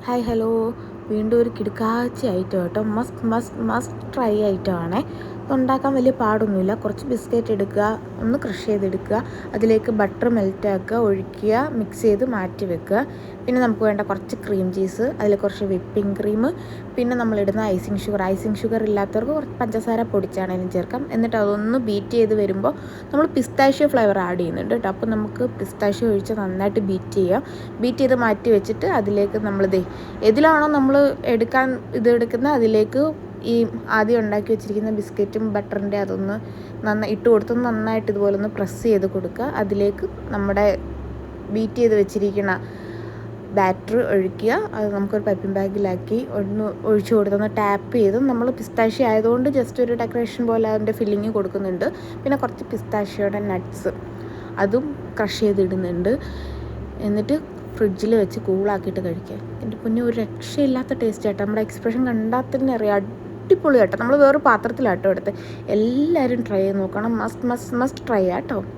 Hi hello, വീണ്ടും ഒരു കിടുക്കാച്ചി ഐറ്റം കേട്ടോ. മസ്റ്റ് ട്രൈ ഐറ്റമാണേ. ഉണ്ടാക്കാൻ വലിയ പാടൊന്നുമില്ല. കുറച്ച് ബിസ്ക്കറ്റ് എടുക്കുക, ഒന്ന് ക്രഷ് ചെയ്തെടുക്കുക, അതിലേക്ക് ബട്ടർ മെൽറ്റാക്കുക, ഒഴിക്കുക, മിക്സ് ചെയ്ത് മാറ്റി വെക്കുക. പിന്നെ നമുക്ക് വേണ്ട കുറച്ച് ക്രീം ചീസ്, അതിൽ കുറച്ച് വിപ്പിംഗ് ക്രീം, പിന്നെ നമ്മളിടുന്ന ഐസിങ് ഷുഗർ ഇല്ലാത്തവർക്ക് കുറച്ച് പഞ്ചസാര പൊടിച്ചാണെങ്കിലും ചേർക്കാം. എന്നിട്ട് അതൊന്ന് ബീറ്റ് ചെയ്ത് വരുമ്പോൾ നമ്മൾ പിസ്താഷ്യോ ഫ്ലേവർ ആഡ് ചെയ്യുന്നുണ്ട് കേട്ടോ. അപ്പോൾ നമുക്ക് പിസ്താഷ്യോ ഒഴിച്ച് നന്നായിട്ട് ബീറ്റ് ചെയ്ത് മാറ്റി വെച്ചിട്ട് അതിലേക്ക് ഏതിലാണോ നമ്മൾ എടുക്കുന്നത് അതിലേക്ക് ഈ ആദ്യം ഉണ്ടാക്കി വെച്ചിരിക്കുന്ന ബിസ്ക്കറ്റും ബട്ടറിൻ്റെ അതൊന്ന് നന്നായി ഇട്ട് കൊടുത്ത് നന്നായിട്ട് ഇതുപോലെ ഒന്ന് പ്രസ് ചെയ്ത് കൊടുക്കുക. അതിലേക്ക് നമ്മുടെ ബീറ്റ് ചെയ്ത് വെച്ചിരിക്കുന്ന ബാറ്റർ ഒഴിക്കുക. അത് നമുക്കൊരു പൈപ്പിംഗ് ബാഗിലാക്കി ഒന്ന് ഒഴിച്ചു കൊടുത്തൊന്ന് ടാപ്പ് ചെയ്ത്, നമ്മൾ പിസ്താഷ്യോ ആയതുകൊണ്ട് ജസ്റ്റ് ഒരു ഡെക്കറേഷൻ പോലെ അതിൻ്റെ ഫില്ലിങ് കൊടുക്കുന്നുണ്ട്. പിന്നെ കുറച്ച് പിസ്താഷ്യോയുടെ നട്ട്സ് അതും ക്രഷ് ചെയ്തിടുന്നുണ്ട്. എന്നിട്ട് ഫ്രിഡ്ജിൽ വെച്ച് കൂളാക്കിയിട്ട് കഴിക്കുക. എൻ്റെ പൊന്നെ, ഒരു രക്ഷയില്ലാത്ത ടേസ്റ്റ് ആട്ടോ. നമ്മുടെ എക്സ്പ്രഷൻ കണ്ടാൽ തന്നെ അറിയാം, അടിപൊളി ആട്ടോ. നമ്മൾ വേറൊരു പാത്രത്തിലാട്ടോ എടുത്ത്. എല്ലാവരും ട്രൈ ചെയ്ത് നോക്കണം. മസ്റ്റ് ട്രൈ ആട്ടോ.